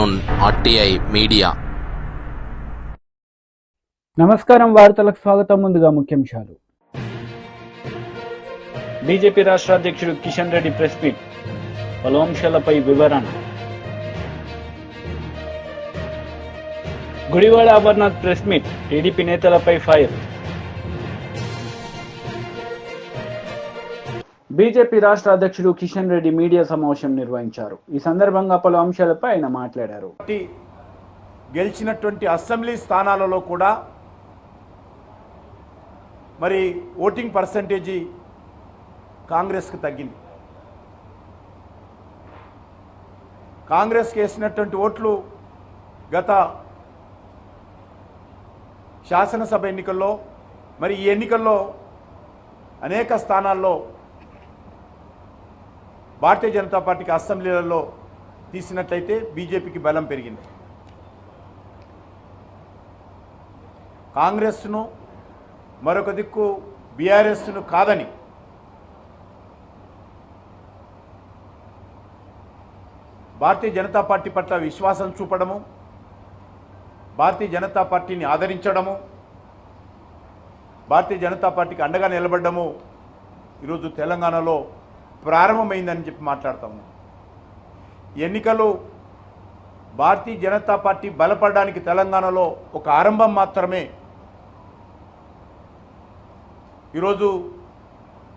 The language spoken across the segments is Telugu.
on RTI media. నమస్కారం, వార్తలకు స్వాగతం. ముందుగా ముఖ్యాంశాలు. బీజేపీ రాష్ట్ర అధ్యక్షుడు కిషన్ రెడ్డి ప్రెస్ మీట్, పలు అంశాలపై వివరణ. Gudivada Amarnath press meet, TDP నేతలపై ఫైర్. బీజేపీ రాష్ట్ర అధ్యక్షుడు కిషన్ రెడ్డి మీడియా సమావేశం నిర్వహించారు. ఈ సందర్భంగా పలు అంశాలపై ఆయన మాట్లాడారు. గెలిచినటువంటి అసెంబ్లీ స్థానాలలో కూడా మరి ఓటింగ్ పర్సంటేజీ కాంగ్రెస్కి తగ్గింది. కాంగ్రెస్కి వేసినటువంటి ఓట్లు గత శాసనసభ ఎన్నికల్లో, మరి ఈ ఎన్నికల్లో అనేక స్థానాల్లో భారతీయ జనతా పార్టీకి అసెంబ్లీలలో తీసినట్లయితే బీజేపీకి బలం పెరిగింది. కాంగ్రెస్ను మరొక దిక్కు బీఆర్ఎస్ను కాదని భారతీయ జనతా పార్టీ పట్ల విశ్వాసం చూపడము, భారతీయ జనతా పార్టీని ఆదరించడము, భారతీయ జనతా పార్టీకి అండగా నిలబడము ఈరోజు తెలంగాణలో ప్రారంభమైందని చెప్పి మాట్లాడతాము. ఎన్నికలు భారతీయ జనతా పార్టీ బలపడడానికి తెలంగాణలో ఒక ఆరంభం మాత్రమే. ఈరోజు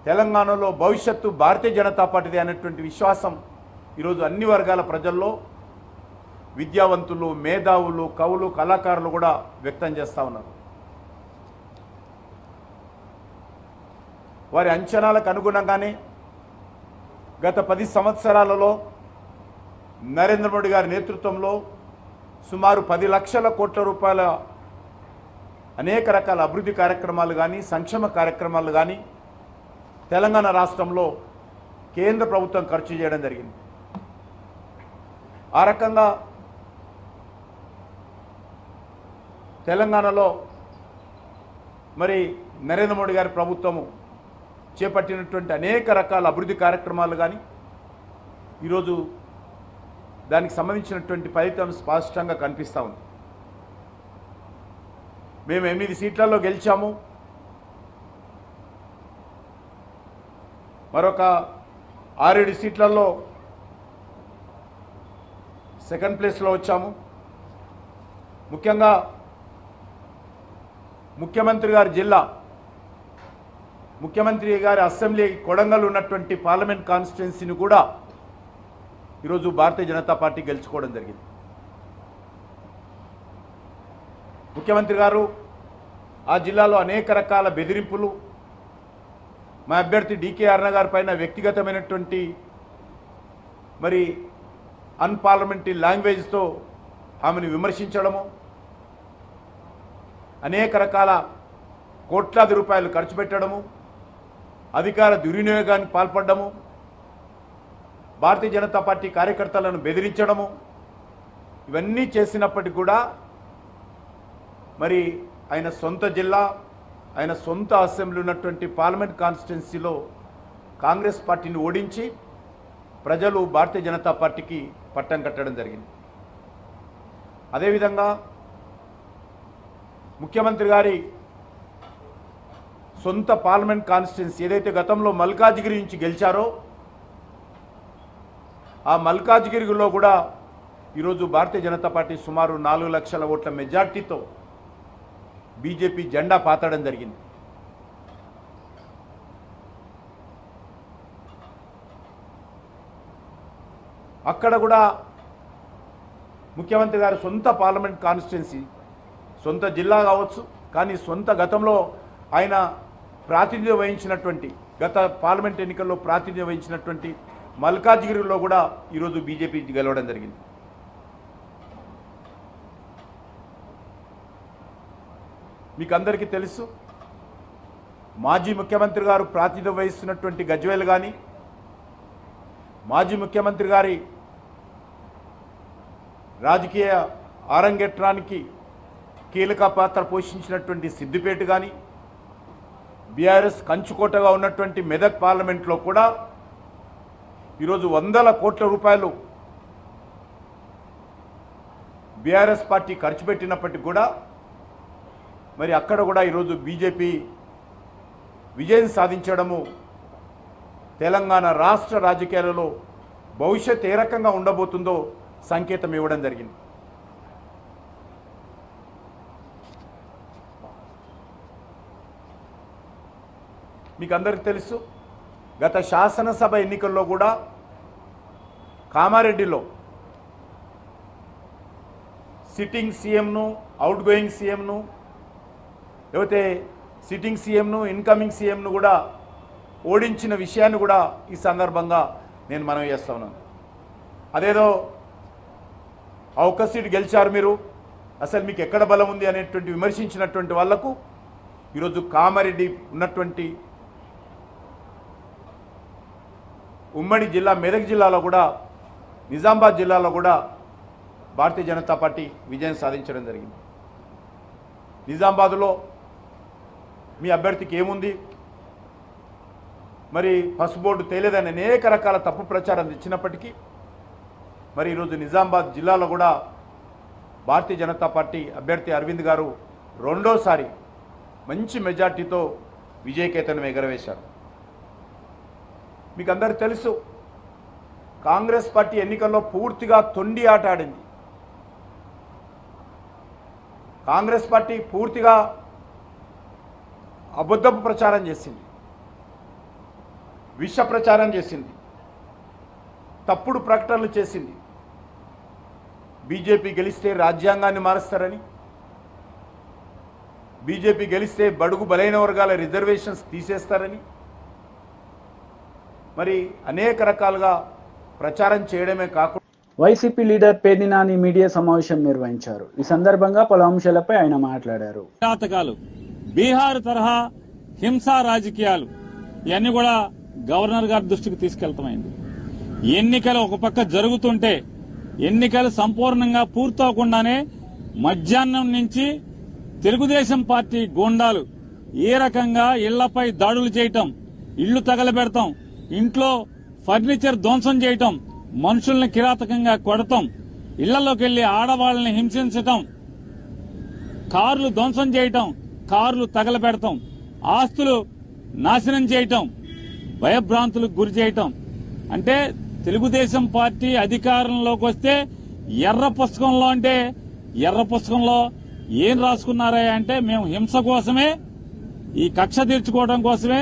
తెలంగాణలో భవిష్యత్తు భారతీయ జనతా పార్టీదే అనేటువంటి విశ్వాసం ఈరోజు అన్ని వర్గాల ప్రజల్లో, విద్యావంతులు, మేధావులు, కవులు, కళాకారులు కూడా వ్యక్తం చేస్తూ ఉన్నారు. వారి అంచనాలకు అనుగుణంగానే గత 10 సంవత్సరాలలో నరేంద్ర మోడీ గారి నేతృత్వంలో సుమారు 10 లక్షల కోట్ల రూపాయల అనేక రకాల అభివృద్ధి కార్యక్రమాలు కానీ, సంక్షేమ కార్యక్రమాలు కానీ తెలంగాణ రాష్ట్రంలో కేంద్ర ప్రభుత్వం ఖర్చు చేయడం జరిగింది. ఆ రకంగా తెలంగాణలో మరి నరేంద్ర మోడీ గారి ప్రభుత్వము చేపట్టినటువంటి అనేక రకాల అభివృద్ధి కార్యక్రమాలు కానీ ఈరోజు దానికి సంబంధించినటువంటి ఫలితం స్పష్టంగా కనిపిస్తూ ఉంది. మేము 8 సీట్లలో గెలిచాము, మరొక 6-7 సీట్లలో సెకండ్ ప్లేస్లో వచ్చాము. ముఖ్యంగా ముఖ్యమంత్రి గారి జిల్లా, ముఖ్యమంత్రి గారి అసెంబ్లీ కొడంగల్ ఉన్నటువంటి పార్లమెంట్ కాన్స్టిట్యున్సీని కూడా ఈరోజు భారతీయ జనతా పార్టీ గెలుచుకోవడం జరిగింది. ముఖ్యమంత్రి గారు ఆ జిల్లాలో అనేక రకాల బెదిరింపులు, మా అభ్యర్థి డీకే అరుణ గారి పైన వ్యక్తిగతమైనటువంటి మరి అన్పార్లమెంటరీ లాంగ్వేజ్తో ఆమెను విమర్శించడము, అనేక రకాల కోట్లాది రూపాయలు ఖర్చు పెట్టడము, అధికార దుర్వినియోగానికి పాల్పడము, భారతీయ జనతా పార్టీ కార్యకర్తలను బెదిరించడము, ఇవన్నీ చేసినప్పటికీ కూడా మరి ఆయన సొంత జిల్లా, ఆయన సొంత అసెంబ్లీ ఉన్నటువంటి పార్లమెంట్ కాన్స్టిట్యున్సీలో కాంగ్రెస్ పార్టీని ఓడించి ప్రజలు భారతీయ జనతా పార్టీకి పట్టం కట్టడం జరిగింది. అదేవిధంగా ముఖ్యమంత్రి గారి సొంత పార్లమెంట్ కాన్స్టిట్యున్సీ ఏదైతే గతంలో మల్కాజ్గిరి నుంచి గెలిచారో ఆ మల్కాజ్గిరిలో కూడా ఈరోజు భారతీయ జనతా పార్టీ సుమారు 4 లక్షల ఓట్ల మెజార్టీతో బీజేపీ జెండా పాతడం జరిగింది. అక్కడ కూడా ముఖ్యమంత్రి గారి సొంత పార్లమెంట్ కాన్స్టిట్యున్సీ, సొంత జిల్లా కావచ్చు, కానీ సొంత గతంలో ఆయన ప్రాతినిధ్యం వహించినటువంటి, గత పార్లమెంట్ ఎన్నికల్లో ప్రాతినిధ్యం వహించినటువంటి మల్కాజ్గిరిలో కూడా ఈరోజు బీజేపీ గెలవడం జరిగింది. మీకు అందరికీ తెలుసు, మాజీ ముఖ్యమంత్రి గారు ప్రాతినిధ్యం వహిస్తున్నటువంటి గజ్వేల్ కానీ, మాజీ ముఖ్యమంత్రి గారి రాజకీయ ఆరంగేట్రానికి కీలక పాత్ర పోషించినటువంటి సిద్దిపేట కానీ, బీఆర్ఎస్ కంచుకోటగా ఉన్నటువంటి మెదక్ పార్లమెంట్లో కూడా ఈరోజు వందల కోట్ల రూపాయలు బీఆర్ఎస్ పార్టీ ఖర్చు పెట్టినప్పటికీ కూడా మరి అక్కడ కూడా ఈరోజు బీజేపీ విజయం సాధించడము తెలంగాణ రాష్ట్ర రాజకీయాలలో భవిష్యత్ ఏ రకంగా ఉండబోతుందో సంకేతం ఇవ్వడం జరిగింది. మీకు అందరికీ తెలుసు, గత శాసనసభ ఎన్నికల్లో కూడా కామారెడ్డిలో సిట్టింగ్ సీఎంను, అవుట్ గోయింగ్ సీఎంను, లేకపోతే సిట్టింగ్ సీఎంను, ఇన్కమింగ్ సీఎంను కూడా ఓడించిన విషయాన్ని కూడా ఈ సందర్భంగా నేను మనవి చేస్తా ఉన్నాను. అదేదో ఆ ఒక్క సీటు గెలిచారు మీరు, అసలు మీకు ఎక్కడ బలం ఉంది అనేటువంటి విమర్శించినటువంటి వాళ్లకు ఈరోజు కామారెడ్డి ఉన్నటువంటి ఉమ్మడి జిల్లా మెదక్ జిల్లాలో కూడా, నిజామాబాద్ జిల్లాలో కూడా భారతీయ జనతా పార్టీ విజయం సాధించడం జరిగింది. నిజామాబాద్లో మీ అభ్యర్థికి ఏముంది, మరి పసుపు బోర్డు తేలేదని అనేక రకాల తప్పు ప్రచారం ఇచ్చినప్పటికీ మరి ఈరోజు నిజామాబాద్ జిల్లాలో కూడా భారతీయ జనతా పార్టీ అభ్యర్థి అరవింద్ గారు రెండోసారి మంచి మెజార్టీతో విజయకేతనం ఎగరవేశారు. మీకు అందరికీ తెలుసు, కాంగ్రెస్ పార్టీ ఎన్నికల్లో పూర్తిగా తొండి ఆట ఆడింది. కాంగ్రెస్ పార్టీ పూర్తిగా అబద్ధపు ప్రచారం చేసింది, విష ప్రచారం చేసింది, తప్పుడు ప్రకటనలు చేసింది. బీజేపీ గెలిస్తే రాజ్యాంగాన్ని మారుస్తారని, బీజేపీ గెలిస్తే బడుగు బలైన వర్గాల రిజర్వేషన్స్ తీసేస్తారని మరి అనేక రకాలుగా ప్రచారం చేయడమే కాకుండా YCP leader Perni Nani media సమావేశం నిర్వహించారు. ఈ సందర్భంగా పలు అంశాలపై ఆయన మాట్లాడారు. బీహార్ తరహా హింసా రాజకీయాలు ఇవన్నీ కూడా గవర్నర్ గారి దృష్టికి తీసుకెళ్తామైంది. ఎన్నికలు ఒక పక్క జరుగుతుంటే ఎన్నికలు సంపూర్ణంగా పూర్తవకుండానే మధ్యాహ్నం నుంచి తెలుగుదేశం పార్టీ గూండాలు ఏ రకంగా ఇళ్లపై దాడులు చేయటం, ఇళ్లు తగలబెడతాం, ఇంట్లో ఫర్నిచర్ ధ్వంసం చేయటం, మనుషుల్ని కిరాతకంగా కొడతాం, ఇళ్లలోకి వెళ్లి ఆడవాళ్లని హింసించటం, కార్లు ధ్వంసం చేయటం, కార్లు తగలబెడతాం, ఆస్తులు నాశనం చేయటం, భయభ్రాంతులకు గురి చేయటం. అంటే తెలుగుదేశం పార్టీ అధికారంలోకి వస్తే ఎర్ర పుస్తకంలో ఏం రాసుకున్నారా అంటే మేము హింస కోసమే, ఈ కక్ష తీర్చుకోవడం కోసమే,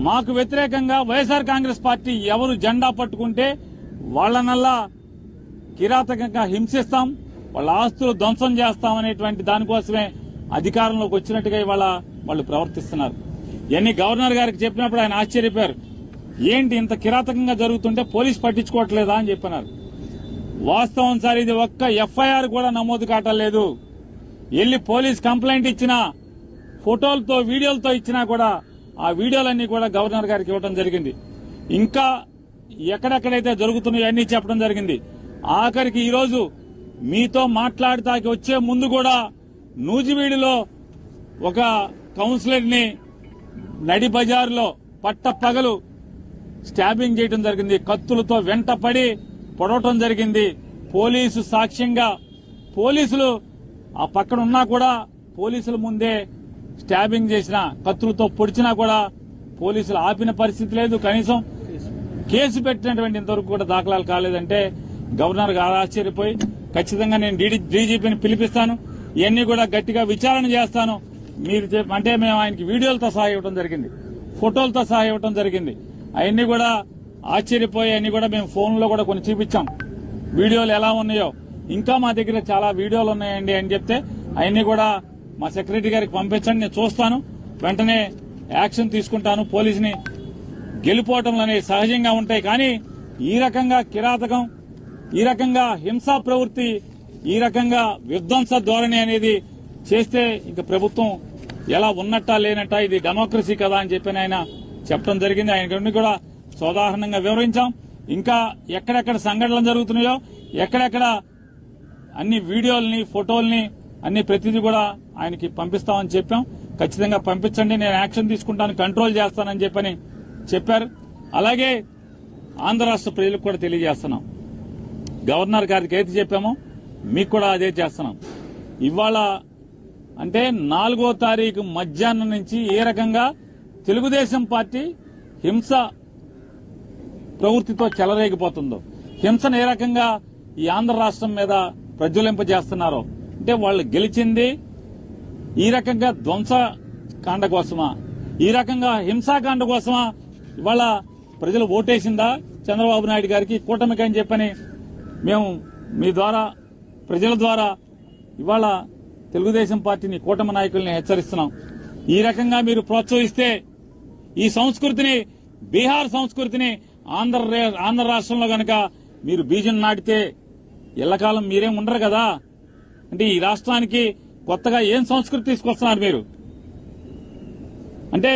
మాకు వ్యతిరేకంగా వైఎస్ఆర్ కాంగ్రెస్ పార్టీ ఎవరు జెండా పట్టుకుంటే వాళ్లనల్లా కిరాతకంగా హింసిస్తాం, వాళ్ళ ఆస్తులు ధ్వంసం చేస్తామనేటువంటి దానికోసమే అధికారంలోకి వచ్చినట్టుగా ఇవాళ వాళ్ళు ప్రవర్తిస్తున్నారు. ఇవన్నీ గవర్నర్ గారికి చెప్పినప్పుడు ఆయన ఆశ్చర్యపోయారు. ఏంటి ఇంత కిరాతకంగా జరుగుతుంటే పోలీసు పట్టించుకోవట్లేదా అని చెప్పినారు. వాస్తవం సార్, ఇది ఒక్క ఎఫ్ఐఆర్ కూడా నమోదు కావట్లేదు. వెళ్లి పోలీస్ కంప్లైంట్ ఇచ్చినా, ఫోటోలతో వీడియోలతో ఇచ్చినా కూడా ఆ వీడియోలన్నీ కూడా గవర్నర్ గారికి ఇవ్వడం జరిగింది. ఇంకా ఎక్కడెక్కడైతే జరుగుతున్నాయో అన్ని చెప్పడం జరిగింది. ఆఖరికి ఈరోజు మీతో మాట్లాడటానికి వచ్చే ముందు కూడా నూజివీడులో ఒక కౌన్సిలర్ ని నడి బజారులో పట్టపగలు స్టాబింగ్ చేయడం జరిగింది. కత్తులతో వెంటపడి పొడవటం జరిగింది. పోలీసు సాక్ష్యంగా పోలీసులు ఆ పక్కన ఉన్నా కూడా పోలీసుల ముందే స్టాబింగ్ చేసిన, కత్తులతో పొడిచినా కూడా పోలీసులు ఆపిన పరిస్థితి లేదు. కనీసం కేసు పెట్టినటువంటి ఇంతవరకు కూడా దాఖలాలు కాలేదంటే గవర్నర్ గారు ఆశ్చర్యపోయి ఖచ్చితంగా నేను డీజీపీని పిలిపిస్తాను, ఇవన్నీ కూడా గట్టిగా విచారణ చేస్తాను మీరు అంటే మేము ఆయనకి వీడియోలతో సహా ఇవ్వడం జరిగింది, ఫోటోలతో సహా ఇవ్వడం జరిగింది. అవన్నీ కూడా ఆశ్చర్యపోయి అన్ని కూడా మేము ఫోన్లో కూడా కొన్ని చూపించాం, వీడియోలు ఎలా ఉన్నాయో. ఇంకా మా దగ్గర చాలా వీడియోలు ఉన్నాయండి అని చెప్తే అవన్నీ కూడా మా సెక్రటరీ గారికి పంపించండి, నేను చూస్తాను, వెంటనే యాక్షన్ తీసుకుంటాను. పోలీసుని గెలిపోవటంలో అనేవి సహజంగా ఉంటాయి, కానీ ఈ రకంగా కిరాతకం, ఈ రకంగా హింసా ప్రవృత్తి, ఈ రకంగా విధ్వంస ధోరణి అనేది చేస్తే ఇంకా ప్రభుత్వం ఎలా ఉన్నట్టా లేనట్టా, ఇది డెమోక్రసీ కదా అని చెప్పి ఆయన చెప్పడం జరిగింది. ఆయన కూడా సోదాహరణంగా వివరించాం. ఇంకా ఎక్కడెక్కడ సంఘటనలు జరుగుతున్నాయో, ఎక్కడెక్కడ అన్ని వీడియోల్ని, ఫోటోల్ని అన్ని ప్రతిదీ కూడా ఆయనకి పంపిస్తామని చెప్పాం. ఖచ్చితంగా పంపించండి, నేను యాక్షన్ తీసుకుంటాను, కంట్రోల్ చేస్తానని చెప్పని చెప్పారు. అలాగే ఆంధ్ర రాష్ట్ర ప్రజలకు కూడా తెలియజేస్తున్నాం, గవర్నర్ గారికి అయితే చెప్పామో మీకు కూడా అదే చేస్తున్నాం. ఇవాళ అంటే 4వ తారీఖు మధ్యాహ్నం నుంచి ఏ రకంగా తెలుగుదేశం పార్టీ హింస ప్రవృత్తితో చెలరేగిపోతుందో, హింసను ఏ రకంగా ఈ ఆంధ్ర రాష్ట్రం మీద ప్రజ్వలింపజేస్తున్నారో, అంటే వాళ్ళు గెలిచింది ఈ రకంగా ధ్వంసకాండ కోసమా, ఈ రకంగా హింసాకాండ కోసమా ఇవాళ ప్రజలు ఓటేసిందా చంద్రబాబు నాయుడు గారికి, కూటమికి అని చెప్పని మేము మీ ద్వారా ప్రజల ద్వారా ఇవాళ తెలుగుదేశం పార్టీని, కూటమి నాయకుల్ని హెచ్చరిస్తున్నాం. ఈ రకంగా మీరు ప్రోత్సహిస్తే ఈ సంస్కృతిని, బీహార్ సంస్కృతిని ఆంధ్ర రాష్ట్రంలో గనక మీరు బీజం నాటితే ఎల్లకాలం మీరేం ఉండరు కదా. అంటే ఈ రాష్ట్రానికి కొత్తగా ఏం సంస్కృతి తీసుకొస్తున్నారు మీరు? అంటే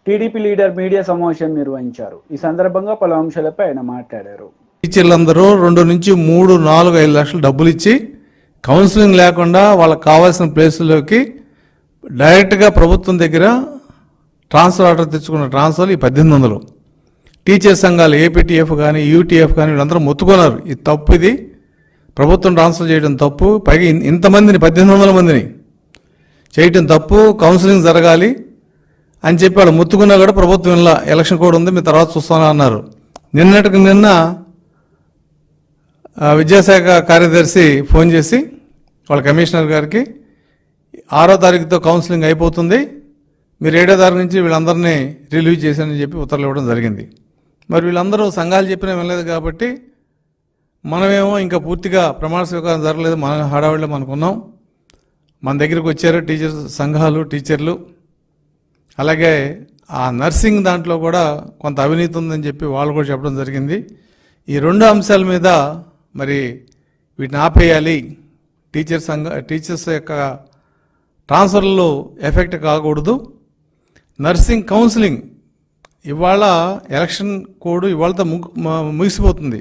టీడీపీ లీడర్ మీడియా సమావేశం నిర్వహించారు. ఈ సందర్భంగా పలు అంశాలపై ఆయన మాట్లాడారు. టీచర్లందరూ 2 నుంచి 3, 4, 5 లక్షలు డబ్బులు ఇచ్చి కౌన్సిలింగ్ లేకుండా వాళ్ళకి కావాల్సిన ప్లేసుల్లోకి డైరెక్ట్గా ప్రభుత్వం దగ్గర ట్రాన్స్ఫర్ ఆర్డర్ తెచ్చుకున్న ట్రాన్స్ఫర్ ఈ 1800. టీచర్ సంఘాలు ఏపీటీఎఫ్ కానీ యూటీఎఫ్ కానీ వీళ్ళందరూ మొత్తుకున్నారు. ఇది తప్పు, ఇది ప్రభుత్వం ట్రాన్స్ఫర్ చేయడం తప్పు, పైగా ఇంతమందిని 1800 మందిని చేయటం తప్పు, కౌన్సిలింగ్ జరగాలి అని చెప్పి వాళ్ళు మొత్తుకున్నా కూడా ప్రభుత్వం ఇలా ఎలక్షన్ కోడ్ ఉంది, మీ తర్వాత చూస్తానా అన్నారు. నిన్నటికి నిన్న విద్యాశాఖ కార్యదర్శి ఫోన్ చేసి వాళ్ళ కమిషనర్ గారికి 6వ తారీఖుతో కౌన్సిలింగ్ అయిపోతుంది, మీరు 7వ తారీఖు నుంచి వీళ్ళందరినీ రిలీవ్ చేశారని చెప్పి ఉత్తర్వులు ఇవ్వడం జరిగింది. మరి వీళ్ళందరూ సంఘాలు చెప్పినా వినలేదు కాబట్టి మనమేమో ఇంకా పూర్తిగా ప్రమాణ స్వీకారం జరగలేదు, మన హడావిడిలో మనకున్నాం. మన దగ్గరికి వచ్చారు టీచర్స్ సంఘాలు, టీచర్లు. అలాగే ఆ నర్సింగ్ దాంట్లో కూడా కొంత అవినీతి ఉందని చెప్పి వాళ్ళు కూడా చెప్పడం జరిగింది. ఈ 2 అంశాల మీద మరి వీటిని ఆపేయాలి, టీచర్స్ యొక్క ట్రాన్స్ఫర్లో ఎఫెక్ట్ కాకూడదు. నర్సింగ్ కౌన్సిలింగ్ ఇవాళ ఎలక్షన్ కోడ్ ఇవాళతో ముగిసిపోతుంది,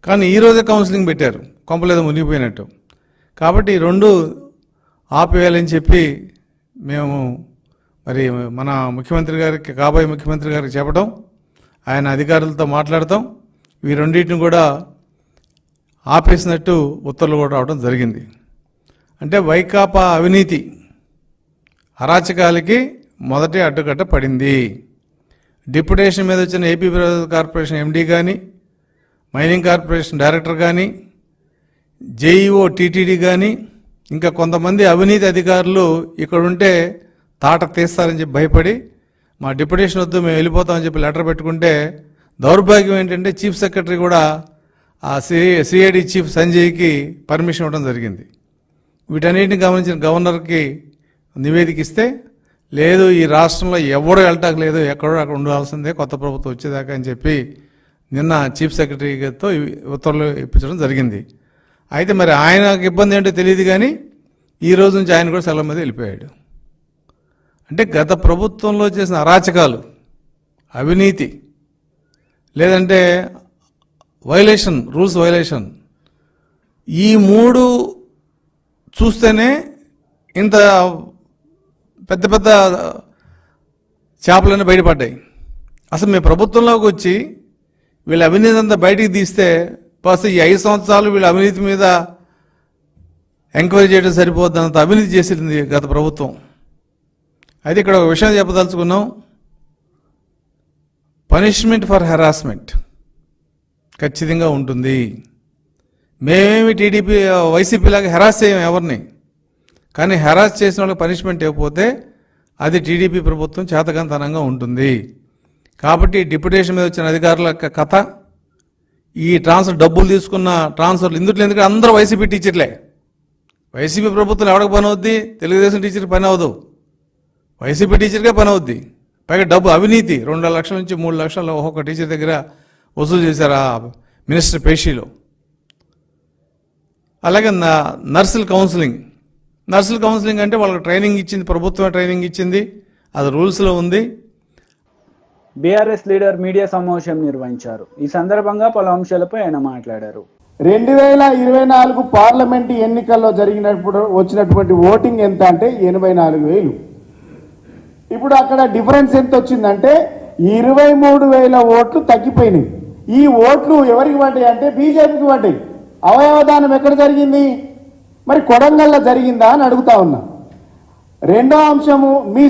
కానీ ఈరోజే కౌన్సిలింగ్ పెట్టారు, కొంపలేదో మునిగిపోయినట్టు. కాబట్టి ఈ 2 ఆపేయాలని చెప్పి మేము మరి మన ముఖ్యమంత్రి గారికి, కాబోయే ముఖ్యమంత్రి గారికి చెప్పడం, ఆయన అధికారులతో మాట్లాడతాం, ఈ 2టిని కూడా ఆపేసినట్టు ఉత్తర్వులు కూడా రావడం జరిగింది. అంటే వైకాపా అవినీతి అరాచకాలకి మొదటి అడ్డుకట్ట పడింది. డిప్యుటేషన్ మీద వచ్చిన ఏపీ కార్పొరేషన్ ఎండీ కానీ, మైనింగ్ కార్పొరేషన్ డైరెక్టర్ కానీ, జేఈఓ టీటీడీ కానీ, ఇంకా కొంతమంది అవినీతి అధికారులు ఇక్కడ ఉంటే తాట తీస్తారని చెప్పి భయపడి మా డిప్యుటేషన్ వద్దు మేము వెళ్ళిపోతామని చెప్పి లెటర్ పెట్టుకుంటే, దౌర్భాగ్యం ఏంటంటే చీఫ్ సెక్రటరీ కూడా ఆ సిఐడి చీఫ్ సంజయ్కి పర్మిషన్ ఇవ్వడం జరిగింది. వీటన్నిటిని గమనించిన గవర్నర్కి నివేదిక ఇస్తే, లేదు ఈ రాష్ట్రంలో ఎవరు వెళ్ళటానికి లేదు, ఎక్కడో అక్కడ ఉండాల్సిందే కొత్త ప్రభుత్వం వచ్చేదాకా అని చెప్పి నిన్న చీఫ్ సెక్రటరీతో ఉత్తర్వులు ఇప్పించడం జరిగింది. అయితే మరి ఆయనకు ఇబ్బంది ఏంటో తెలియదు, కానీ ఈ రోజు నుంచి ఆయన కూడా సెలవు మీద వెళ్ళిపోయాడు. అంటే గత ప్రభుత్వంలో చేసిన అరాచకాలు, అవినీతి, లేదంటే వైలేషన్, రూల్స్ వైలేషన్, ఈ 3 చూస్తేనే ఇంత పెద్ద పెద్ద చేపలన్నీ బయటపడ్డాయి. అసలు మేము ప్రభుత్వంలోకి వచ్చి వీళ్ళ అవినీతి అంతా బయటికి తీస్తే ఫస్ట్ ఈ 5 సంవత్సరాలు వీళ్ళ అవినీతి మీద ఎంక్వైరీ చేయడం సరిపోద్దంత అవినీతి చేసింది గత ప్రభుత్వం. అయితే ఇక్కడ ఒక విషయం చెప్పదలుచుకున్నాం, పనిష్మెంట్ ఫర్ హెరాస్మెంట్ ఖచ్చితంగా ఉంటుంది. మేమేమి టీడీపీ వైసీపీలాగా హెరాస్ చేయం ఎవరిని, కానీ హెరాస్ చేసిన వాళ్ళకి పనిష్మెంట్ ఇవ్వకపోతే అది టీడీపీ ప్రభుత్వం చేతకంతనంగా ఉంటుంది. కాబట్టి డిప్యుటేషన్ మీద వచ్చిన అధికారుల కథ, ఈ ట్రాన్స్ఫర్ డబ్బులు తీసుకున్న ట్రాన్స్ఫర్లు ఇందులో, ఎందుకంటే అందరూ వైసీపీ టీచర్లే. వైసీపీ ప్రభుత్వం ఎవరికి పని అవుద్ది? తెలుగుదేశం టీచర్కి పని అవ్వదు, వైసీపీ టీచర్కే పని అవుద్ది. పైగా డబ్బు అవినీతి 2 లక్షల నుంచి 3 లక్షలు ఒక్కొక్క టీచర్ దగ్గర వసూలు చేశారు ఆ మినిస్టర్ పేషీలో. అలాగే నర్సుల కౌన్సిలింగ్ అంటే వాళ్ళకి ట్రైనింగ్ ఇచ్చింది, ప్రభుత్వమే ట్రైనింగ్ ఇచ్చింది, అది రూల్స్లో ఉంది. బీఆర్ఎస్ లీడర్ మీడియా సమావేశం నిర్వహించారు. ఈ సందర్భంగా పలు అంశాలపై ఆయన మాట్లాడారు. 2024 పార్లమెంటు ఎన్నికల్లో జరిగినప్పుడు వచ్చినటువంటి ఓటింగ్ ఎంత అంటే 84,000. ఇప్పుడు అక్కడ డిఫరెన్స్ ఎంత వచ్చిందంటే 23,000 ఓట్లు తగ్గిపోయినాయి. ఈ ఓట్లు ఎవరికి పడ్డాయి అంటే బీజేపీకి పడ్డాయి. అవయవదానం ఎక్కడ జరిగింది? మరి కొడంగల్లో జరిగిందా అని అడుగుతా ఉన్నా. రెండో అంశము, మీ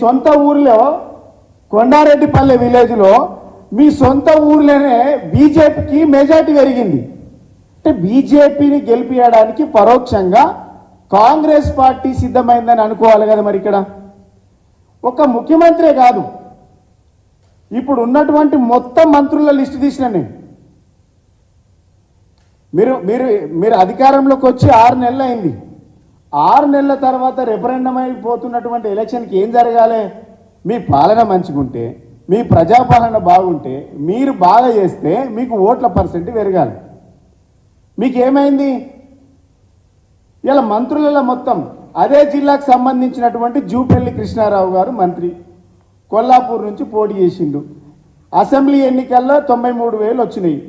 సొంత ఊరిలో కొండారెడ్డిపల్లె విలేజ్లో మీ సొంత ఊర్లోనే బీజేపీకి మెజార్టీ పెరిగింది. అంటే బీజేపీని గెలిపించడానికి పరోక్షంగా కాంగ్రెస్ పార్టీ సిద్ధమైందని అనుకోవాలి కదా. మరి ఇక్కడ ఒక ముఖ్యమంత్రే కాదు, ఇప్పుడు ఉన్నటువంటి మొత్తం మంత్రుల లిస్టు తీసిన నేను. మీరు అధికారంలోకి వచ్చి 6 నెలలు అయింది. 6 నెలల తర్వాత రెఫరెండం అయిపోతున్నటువంటి ఎలక్షన్కి ఏం జరగాలి? మీ పాలన మంచిగుంటే, మీ ప్రజాపాలన బాగుంటే, మీరు బాగా చేస్తే మీకు ఓట్ల పర్సెంట్ పెరగాలి. మీకేమైంది? ఇలా మంత్రులలో మొత్తం అదే జిల్లాకు సంబంధించినటువంటి జూపల్లి కృష్ణారావు గారు మంత్రి, కొల్లాపూర్ నుంచి పోటీ చేసిండు. అసెంబ్లీ ఎన్నికల్లో 93,000 వచ్చినాయి.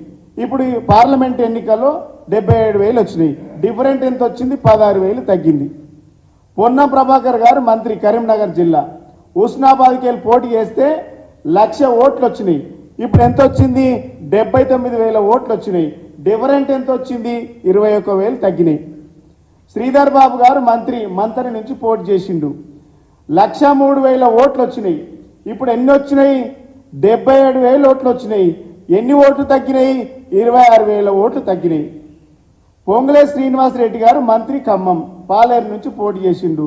ఇప్పుడు ఈ పార్లమెంట్ ఎన్నికల్లో 77,000 వచ్చినాయి. డిఫరెంట్ ఎంత వచ్చింది? 16,000 తగ్గింది. పొన్నం ప్రభాకర్ గారు మంత్రి, కరీంనగర్ జిల్లా, హుస్నాబాద్కి వెళ్ళి పోటీ చేస్తే 1,00,000 ఓట్లు వచ్చినాయి. ఇప్పుడు ఎంత వచ్చింది? 79,000 ఓట్లు వచ్చినాయి. డిఫరెంట్ ఎంత వచ్చింది? 21,000 తగ్గినాయి. శ్రీధర్ బాబు గారు మంత్రి నుంచి పోటీ చేసిండు. 1,03,000 ఓట్లు వచ్చినాయి. ఇప్పుడు ఎన్ని వచ్చినాయి? 77,000 ఓట్లు వచ్చినాయి. ఎన్ని ఓట్లు తగ్గినాయి? 26,000 ఓట్లు తగ్గినాయి. పొంగులే శ్రీనివాసరెడ్డి గారు మంత్రి, ఖమ్మం, పాలేరు నుంచి పోటీ చేసిండు.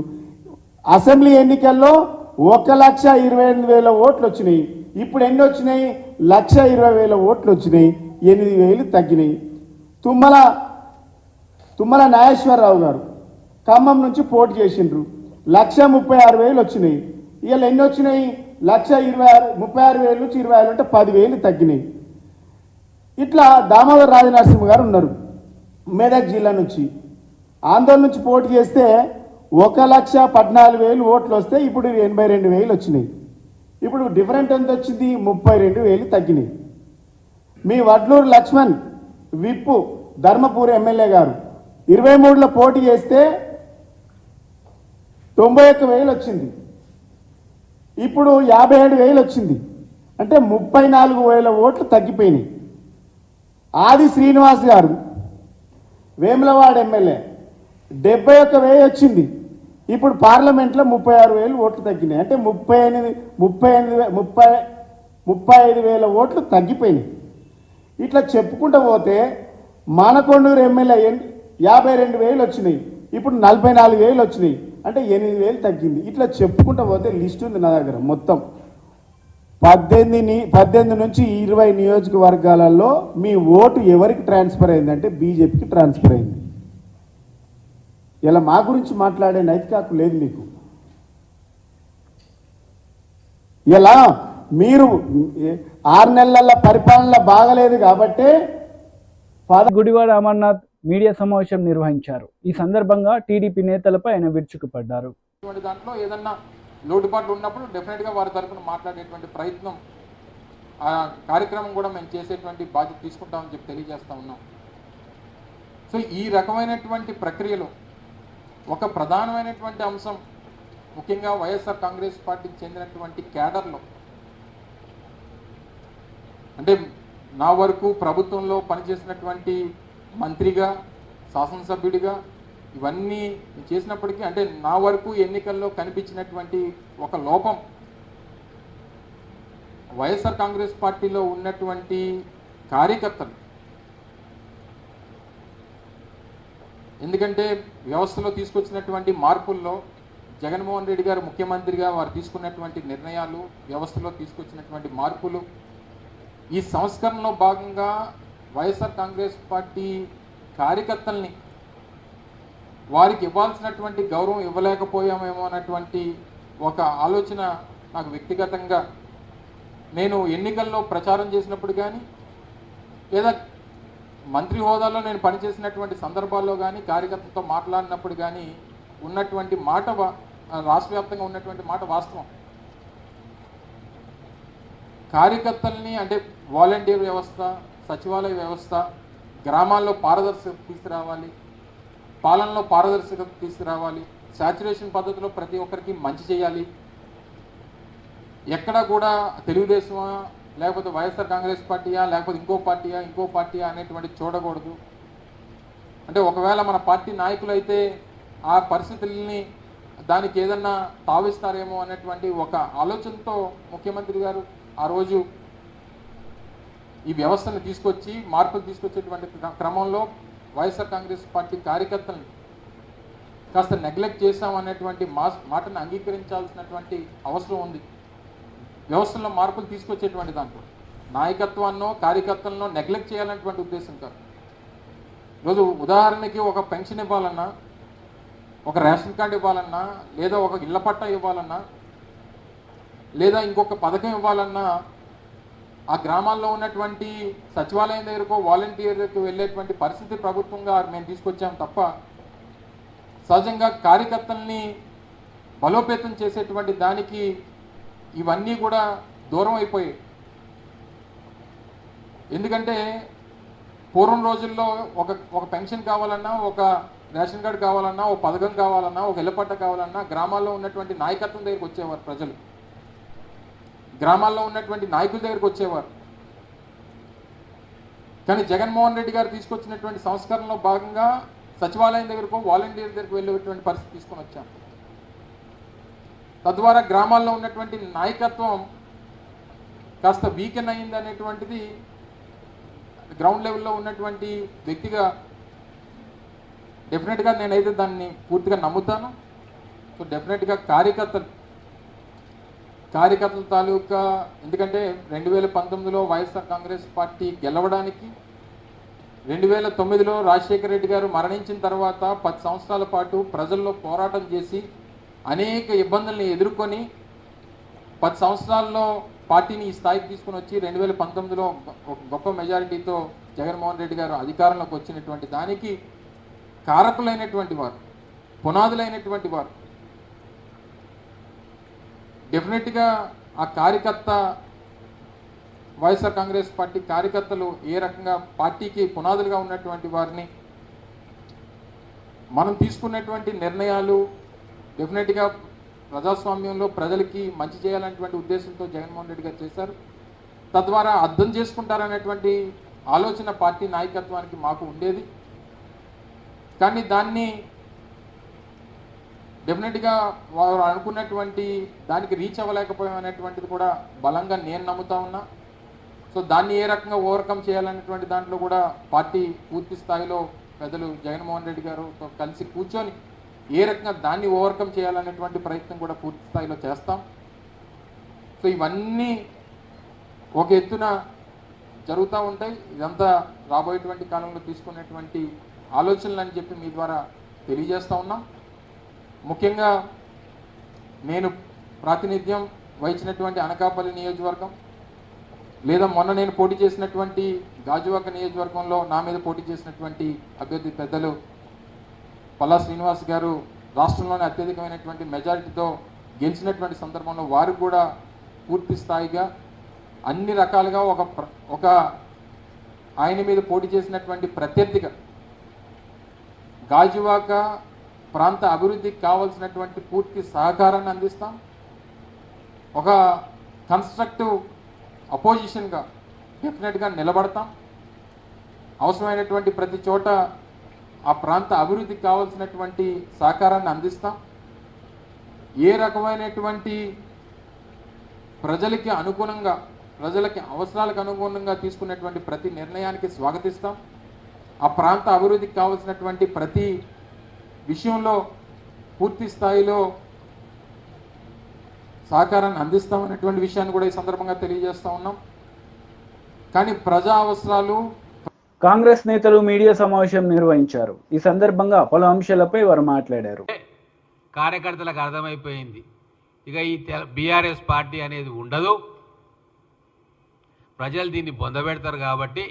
అసెంబ్లీ ఎన్నికల్లో 1,28,000 ఓట్లు వచ్చినాయి. ఇప్పుడు ఎన్ని వచ్చినాయి? 1,20,000 ఓట్లు వచ్చినాయి. 8,000 తగ్గినాయి. తుమ్మల నాగేశ్వరరావు గారు ఖమ్మం నుంచి పోటీ చేసిండ్రు. 1,36,000 వచ్చినాయి. ఇవాళ ఎన్ని వచ్చినాయి? 36,000 నుంచి 20,000 అంటే 10,000 తగ్గినాయి. ఇట్లా దామోదర్ రాజనరసింహ గారు ఉన్నారు, మెదక్ జిల్లా నుంచి, ఆందోళన నుంచి పోటీ చేస్తే 1,14,000 ఓట్లు వస్తే ఇప్పుడు 82,000 వచ్చినాయి. ఇప్పుడు డిఫరెంట్ ఎంత వచ్చింది? 32,000 తగ్గినాయి. మీ వడ్లూరు లక్ష్మణ్ విప్పు, ధర్మపూర్ ఎమ్మెల్యే గారు 23లో పోటీ చేస్తే 91,000 వచ్చింది. ఇప్పుడు 57,000 వచ్చింది. అంటే 34,000 ఓట్లు తగ్గిపోయినాయి. ఆది శ్రీనివాస్ గారు వేములవాడ ఎమ్మెల్యే 71,000 వచ్చింది. ఇప్పుడు పార్లమెంట్లో 36,000 ఓట్లు తగ్గినాయి. అంటే 35,000 ఓట్లు తగ్గిపోయినాయి. ఇట్లా చెప్పుకుంటూ పోతే మానకొండూరు ఎమ్మెల్యే 52,000 వచ్చినాయి. ఇప్పుడు 44,000 వచ్చినాయి. అంటే 8,000 తగ్గింది. ఇట్లా చెప్పుకుంటూ పోతే లిస్ట్ ఉంది నా దగ్గర. మొత్తం 18 నుంచి 20 నియోజకవర్గాలలో మీ ఓటు ఎవరికి ట్రాన్స్ఫర్ అయిందంటే బీజేపీకి ట్రాన్స్ఫర్ అయింది. ఇలా మా గురించి మాట్లాడే నైతిక హక్కు లేదు మీకు. ఇలా మీరు 6 నెలల పరిపాలన బాగలేదు కాబట్టే గుడివాడ అమర్నాథ్ మీడియా సమావేశం నిర్వహించారు. ఈ సందర్భంగా టీడీపీ నేతలపై ఆయన విరుచుకుపడ్డారు. దాంట్లో ఏదన్నా లోటుపాట్లు ఉన్నప్పుడు డెఫినెట్గా వారి తరఫున మాట్లాడేటువంటి ప్రయత్నం, ఆ కార్యక్రమం కూడా మేము చేసేటువంటి బాధ్యత తీసుకుంటామని చెప్పి తెలియజేస్తా ఉన్నాం. సో ఈ రకమైనటువంటి ప్రక్రియలో ఒక ప్రధానమైనటువంటి అంశం, ముఖ్యంగా వైఎస్ఆర్ కాంగ్రెస్ పార్టీకి చెందినటువంటి క్యాడర్లో, అంటే నా వరకు ప్రభుత్వంలో పనిచేసినటువంటి మంత్రిగా, శాసనసభ్యుడిగా ఇవన్నీ చేసినప్పటికీ, అంటే నా వరకు ఎన్నికల్లో కనిపించినటువంటి ఒక లోపం, వైఎస్ఆర్ కాంగ్రెస్ పార్టీలో ఉన్నటువంటి కార్యకర్తలు, ఎందుకంటే వ్యవస్థలో తీసుకొచ్చినటువంటి మార్పుల్లో జగన్మోహన్ రెడ్డి గారు ముఖ్యమంత్రిగా వారు తీసుకున్నటువంటి నిర్ణయాలు, వ్యవస్థలో తీసుకొచ్చినటువంటి మార్పులు, ఈ సంస్కరణలో భాగంగా వైఎస్ఆర్ కాంగ్రెస్ పార్టీ కార్యకర్తల్ని వారికి ఇవ్వాల్సినటువంటి గౌరవం ఇవ్వలేకపోయామేమో అన్నటువంటి ఒక ఆలోచన నాకు వ్యక్తిగతంగా, నేను ఎన్నికల్లో ప్రచారం చేసినప్పుడు కానీ లేదా మంత్రి హోదాలో నేను పనిచేసినటువంటి సందర్భాల్లో కానీ కార్యకర్తలతో మాట్లాడినప్పుడు కానీ ఉన్నటువంటి మాట, రాష్ట్ర వ్యాప్తంగా ఉన్నటువంటి మాట వాస్తవం. కార్యకర్తల్ని, అంటే వాలంటీర్ వ్యవస్థ, సచివాలయ వ్యవస్థ, గ్రామాల్లో పారదర్శకత తీసుకురావాలి, పాలనలో పారదర్శకత తీసుకురావాలి, శాచురేషన్ పద్ధతిలో ప్రతి ఒక్కరికి మంచి చేయాలి, ఎక్కడ కూడా తెలుగుదేశమా లేకపోతే వైఎస్ఆర్ కాంగ్రెస్ పార్టీయా, లేకపోతే ఇంకో పార్టీయా అనేటువంటి చూడకూడదు. అంటే ఒకవేళ మన పార్టీ నాయకులు అయితే ఆ పరిస్థితుల్ని దానికి ఏదన్నా తావిస్తారేమో అనేటువంటి ఒక ఆలోచనతో ముఖ్యమంత్రి గారు ఆ రోజు ఈ వ్యవస్థను తీసుకొచ్చి మార్పులు తీసుకొచ్చేటువంటి క్రమంలో వైఎస్ఆర్ కాంగ్రెస్ పార్టీ కార్యకర్తలను కాస్త నెగ్లెక్ట్ చేశామనేటువంటి మాటను అంగీకరించాల్సినటువంటి అవసరం ఉంది. వ్యవస్థలో మార్పులు తీసుకొచ్చేటువంటి దాంట్లో నాయకత్వాన్నో కార్యకర్తలను నెగ్లెక్ట్ చేయాలనేటువంటి ఉద్దేశం కాదు. ఈరోజు ఉదాహరణకి ఒక పెన్షన్ ఇవ్వాలన్నా, ఒక రేషన్ కార్డు ఇవ్వాలన్నా, లేదా ఒక ఇళ్ల పట్టా ఇవ్వాలన్నా, లేదా ఇంకొక పథకం ఇవ్వాలన్నా ఆ గ్రామాల్లో ఉన్నటువంటి సచివాలయం దగ్గరకో వాలంటీర్ దగ్గరకు వెళ్ళేటువంటి పరిస్థితి ప్రభుత్వంగా మేము తీసుకొచ్చాం తప్ప సహజంగా కార్యకర్తల్ని బలోపేతం చేసేటువంటి దానికి ఇవన్నీ కూడా దూరం అయిపోయాయి. ఎందుకంటే పూర్వం రోజుల్లో ఒక పెన్షన్ కావాలన్నా, ఒక రేషన్ కార్డు కావాలన్నా, ఒక పథకం కావాలన్నా, ఒక ఇళ్లపట్ట కావాలన్నా గ్రామాల్లో ఉన్నటువంటి నాయకత్వం దగ్గరికి వచ్చేవారు ప్రజలు, గ్రామాల్లో ఉన్నటువంటి నాయకుల దగ్గరికి వచ్చేవారు. కానీ జగన్మోహన్ రెడ్డి గారు తీసుకొచ్చినటువంటి సంస్కరణలో భాగంగా సచివాలయం దగ్గరకు వాలంటీర్ దగ్గరకు వెళ్ళేటువంటి పరిస్థితి తీసుకొని వచ్చాం. తద్వారా గ్రామాల్లో ఉన్నటువంటి నాయకత్వం కాస్త వీకెన్ అయింది అనేటువంటిది గ్రౌండ్ లెవెల్లో ఉన్నటువంటి వ్యక్తిగా డెఫినెట్గా నేనైతే దాన్ని పూర్తిగా నమ్ముతాను. సో డెఫినెట్గా కార్యకర్తల తాలూకా, ఎందుకంటే 2019లో వైఎస్ఆర్ కాంగ్రెస్ పార్టీ గెలవడానికి 2009లో రాజశేఖర రెడ్డి గారు మరణించిన తర్వాత 10 సంవత్సరాల పాటు ప్రజల్లో పోరాటం చేసి అనేక ఇబ్బందుల్ని ఎదుర్కొని 10 సంవత్సరాల్లో పార్టీని ఈ స్థాయికి తీసుకుని వచ్చి 2019లో ఒక గొప్ప మెజారిటీతో జగన్మోహన్ రెడ్డి గారు అధికారంలోకి వచ్చినటువంటి దానికి కారకులైనటువంటి వారు, పునాదులైనటువంటి వారు. డెఫినెట్గా ఆ కార్యకర్త, వైఎస్ఆర్ కాంగ్రెస్ పార్టీ కార్యకర్తలు ఏ రకంగా పార్టీకి పునాదులుగా ఉన్నటువంటి వారిని మనం తీసుకున్నటువంటి నిర్ణయాలు డెఫినెట్గా ప్రజాస్వామ్యంలో ప్రజలకి మంచి చేయాలనేటువంటి ఉద్దేశంతో జగన్మోహన్ రెడ్డి గారు చేశారు. తద్వారా అర్థం చేసుకుంటారనేటువంటి ఆలోచన పార్టీ నాయకత్వానికి మాకు ఉండేది. కానీ దాన్ని డెఫినెట్గా వారు అనుకున్నటువంటి దానికి రీచ్ అవ్వలేకపోయాం అనేటువంటిది కూడా బలంగా నేను నమ్ముతా ఉన్నా. సో దాన్ని ఏ రకంగా ఓవర్కమ్ చేయాలనేటువంటి దాంట్లో కూడా పార్టీ పూర్తి స్థాయిలో పెద్దలు జగన్మోహన్ రెడ్డి గారుతో కలిసి కూర్చొని ఏ రకంగా దాన్ని ఓవర్కమ్ చేయాలనేటువంటి ప్రయత్నం కూడా పూర్తి స్థాయిలో చేస్తాం. సో ఇవన్నీ ఒక ఎత్తున జరుగుతూ ఉంటాయి. ఇదంతా రాబోయేటువంటి కాలంలో తీసుకునేటువంటి ఆలోచనలు అని చెప్పి మీ ద్వారా తెలియజేస్తూ ఉన్నాం. ముఖ్యంగా నేను ప్రాతినిధ్యం వహించినటువంటి అనకాపల్లి నియోజకవర్గం, లేదా మొన్న నేను పోటీ చేసినటువంటి గాజువాక నియోజకవర్గంలో నా మీద పోటీ చేసినటువంటి అభ్యర్థి పెద్దలు పల్లా శ్రీనివాస్ గారు రాష్ట్రంలోనే అత్యధికమైనటువంటి మెజారిటీతో గెలిచినటువంటి సందర్భంలో వారు కూడా పూర్తి స్థాయిగా అన్ని రకాలుగా ఒక ఆయన మీద పోటీ చేసినటువంటి ప్రత్యర్థిగా గాజువాక ప్రాంత అభివృద్ధికి కావాల్సినటువంటి పూర్తి సహకారాన్ని అందిస్తాం. ఒక కన్స్ట్రక్టివ్ అపోజిషన్గా డెఫినెట్గా నిలబడతాం. అవసరమైనటువంటి ప్రతి చోట ఆ ప్రాంత అభివృద్ధికి కావాల్సినటువంటి సహకారాన్ని అందిస్తాం. ఏ రకమైనటువంటి ప్రజలకి అనుగుణంగా, ప్రజలకి అవసరాలకు అనుగుణంగా తీసుకున్నటువంటి ప్రతి నిర్ణయానికి స్వాగతిస్తాం. ఆ ప్రాంత అభివృద్ధికి కావాల్సినటువంటి ప్రతి విషయంలో పూర్తి స్థాయిలో సహకారాన్ని అందిస్తామనేటువంటి విషయాన్ని కూడా ఈ సందర్భంగా తెలియజేస్తూ ఉన్నాం. కానీ ప్రజా అవసరాలు. కాంగ్రెస్ నేతలు మీడియా సమావేశం నిర్వహించారు. ఈ సందర్భంగా పలు అంశాలపై వారు మాట్లాడారు. కార్యకర్తలకు అర్థమైపోయింది, ఇక ఈ బీఆర్ఎస్ పార్టీ అనేది ఉండదు, ప్రజలు దీన్ని పొందబెడతారు. కాబట్టి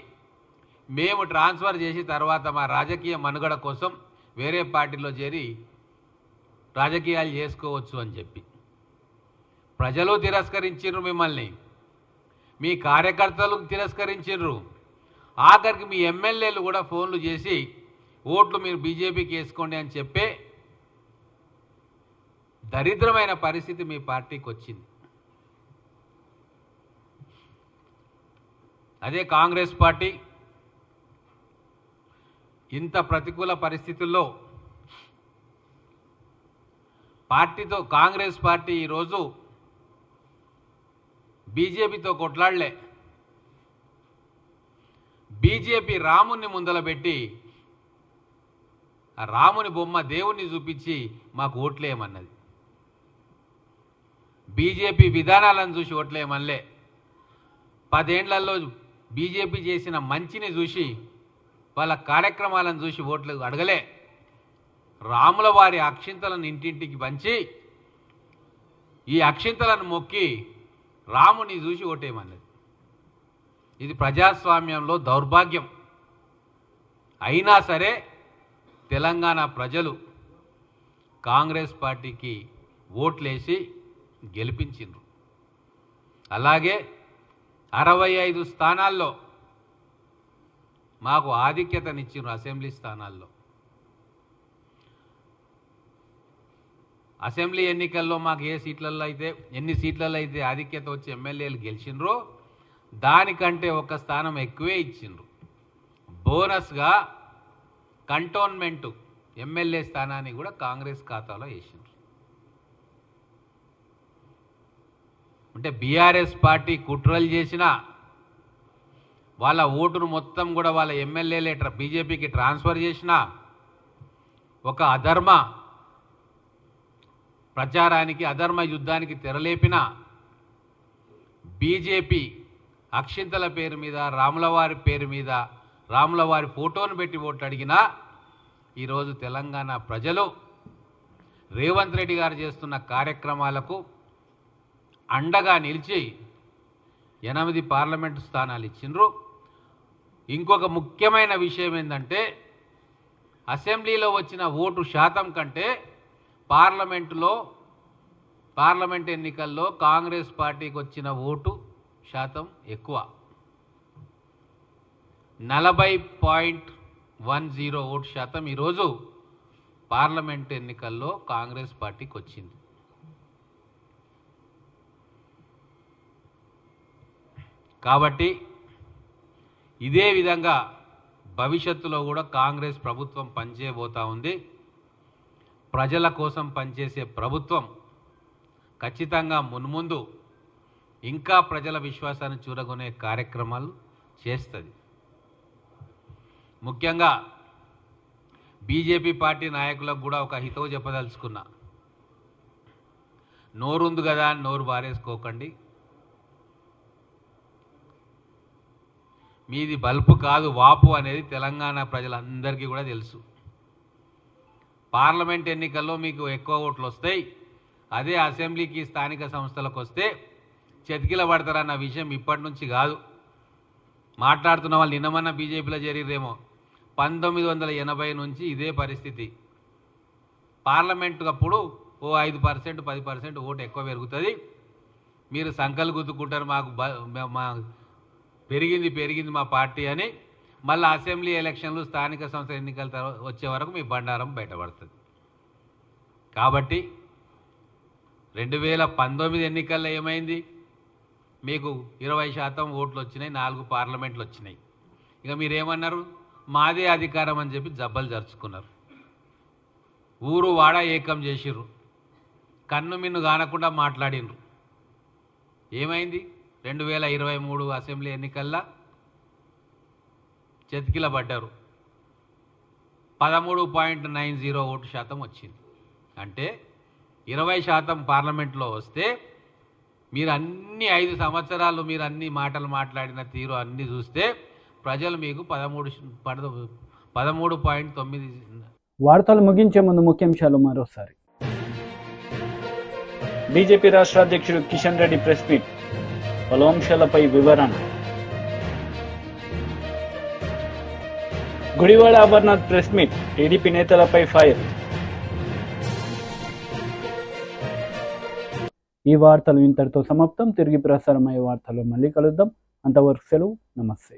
మేము ట్రాన్స్ఫర్ చేసి తర్వాత మా రాజకీయ మనుగడ కోసం వేరే పార్టీలో చేరి రాజకీయాలు చేసుకోవచ్చు అని చెప్పి ప్రజలు తిరస్కరించారు. మిమ్మల్ని మీ కార్యకర్తలు తిరస్కరించారు. ఆఖరికి మీ ఎమ్మెల్యేలు కూడా ఫోన్లు చేసి ఓట్లు మీరు బీజేపీకి వేసుకోండి అని చెప్పే దరిద్రమైన పరిస్థితి మీ పార్టీకి వచ్చింది. అదే కాంగ్రెస్ పార్టీ ఇంత ప్రతికూల పరిస్థితుల్లో కాంగ్రెస్ పార్టీ ఈరోజు బీజేపీతో కొట్లాడలే. బీజేపీ రాముని ముందల పెట్టి ఆ రాముని బొమ్మ దేవుణ్ణి చూపించి మాకు ఓట్లేయమన్నది. బీజేపీ విధానాలను చూసి ఓట్లేయమనలే. 10 ఏళ్లలో బీజేపీ చేసిన మంచిని చూసి వాళ్ళ కార్యక్రమాలను చూసి ఓట్లు అడగలే. రాముల వారి అక్షింతలను ఇంటింటికి పంచి ఈ అక్షింతలను మొక్కి రాముని చూసి ఓటేయమన్నది. ఇది ప్రజాస్వామ్యంలో దౌర్భాగ్యం. అయినా సరే తెలంగాణ ప్రజలు కాంగ్రెస్ పార్టీకి ఓట్లేసి గెలిపించిండ్రు. అలాగే 65 స్థానాల్లో మాకు ఆధిక్యతనిచ్చిండ్రు. అసెంబ్లీ స్థానాల్లో అసెంబ్లీ ఎన్నికల్లో మాకు ఎన్ని సీట్లలో అయితే ఆధిక్యత వచ్చి ఎమ్మెల్యేలు గెలిచిండ్రో దానికంటే ఒక స్థానం ఎక్కువే ఇచ్చిండ్రు. బోనస్గా కంటోన్మెంటు ఎమ్మెల్యే స్థానాన్ని కూడా కాంగ్రెస్ ఖాతాలో వేసిండ్రు. అంటే బీఆర్ఎస్ పార్టీ కుట్రలు చేసినా వాళ్ళ ఓటును మొత్తం కూడా వాళ్ళ ఎమ్మెల్యేలే బీజేపీకి ట్రాన్స్ఫర్ చేసినా ఒక అధర్మ ప్రచారానికి అధర్మ యుద్ధానికి తెరలేపిన బీజేపీ అక్షింతల పేరు మీద రాములవారి పేరు మీద రాములవారి ఫోటోను పెట్టి ఓట్లు అడిగినా ఈరోజు తెలంగాణ ప్రజలు రేవంత్ రెడ్డి గారు చేస్తున్న కార్యక్రమాలకు అండగా నిలిచి 8 పార్లమెంటు స్థానాలు ఇచ్చిండ్రు. ఇంకొక ముఖ్యమైన విషయం ఏంటంటే అసెంబ్లీలో వచ్చిన ఓటు శాతం కంటే పార్లమెంట్ ఎన్నికల్లో కాంగ్రెస్ పార్టీకి వచ్చిన ఓటు శాతం ఎక్కువ. 40.10 ఓటు శాతం ఈరోజు పార్లమెంట్ ఎన్నికల్లో కాంగ్రెస్ పార్టీకి వచ్చింది. కాబట్టి ఇదే విధంగా భవిష్యత్తులో కూడా కాంగ్రెస్ ప్రభుత్వం పనిచేయబోతా ఉంది. ప్రజల కోసం పనిచేసే ప్రభుత్వం ఖచ్చితంగా మున్ముందు ఇంకా ప్రజల విశ్వాసాన్ని చూరగొనే కార్యక్రమాలు చేస్తుంది. ముఖ్యంగా బీజేపీ పార్టీ నాయకులకు కూడా ఒక హితవు చెప్పదలుచుకున్నా. నోరుంది కదా అని నోరు బారేసుకోకండి. మీది బల్పు కాదు వాపు అనేది తెలంగాణ ప్రజలందరికీ కూడా తెలుసు. పార్లమెంట్ ఎన్నికల్లో మీకు ఎక్కువ ఓట్లు వస్తాయి. అదే అసెంబ్లీకి స్థానిక సంస్థలకు వస్తే చతికిల పడతారన్న విషయం ఇప్పటి నుంచి కాదు. మాట్లాడుతున్న వాళ్ళు నిన్నమన్నా బీజేపీలో చేరిరేమో. 1980 నుంచి ఇదే పరిస్థితి. పార్లమెంటు అప్పుడు 5% 10% ఓటు ఎక్కువ పెరుగుతుంది. మీరు సంకలు గుద్దుకుంటారు, మా పెరిగింది మా పార్టీ అని. మళ్ళీ అసెంబ్లీ ఎలక్షన్లు స్థానిక సంస్థ ఎన్నికల వచ్చే వరకు మీ బండారం బయటపడుతుంది. కాబట్టి 2019 ఎన్నికల్లో ఏమైంది? మీకు 20% ఓట్లు వచ్చినాయి, 4 పార్లమెంట్లు వచ్చినాయి. ఇక మీరేమన్నారు? మాదే అధికారం అని చెప్పి జబ్బలు జరుచుకున్నారు. ఊరు వాడ ఏకం చేసిర్రు. కన్ను మిన్ను కానకుండా మాట్లాడినరు. ఏమైంది? 2023 అసెంబ్లీ ఎన్నికల్లో చతికిల పడ్డారు. 13.90 ఓటు శాతం వచ్చింది. అంటే 20% పార్లమెంట్లో వస్తే మీరు అన్ని 5 సంవత్సరాలు మీరు అన్ని మాటలు మాట్లాడిన తీరు అన్నీ చూస్తే ప్రజలు మీకు 13.9. వార్తలు ముగించే ముందు ముఖ్యాంశాలు మరోసారి. బీజేపీ రాష్ట్ర అధ్యక్షుడు కిషన్ రెడ్డి ప్రెస్ మీట్, పలు అంశాలపై వివరణ. Gudivada Amarnath press meet, TDP నేతలపై ఫైర్. ఈ వార్తలు ఇంతటితో సమాప్తం. తిరిగి ప్రసారమయ్యే వార్తలు మళ్ళీ కలుద్దాం. అంతవరకు సెలవు. నమస్తే.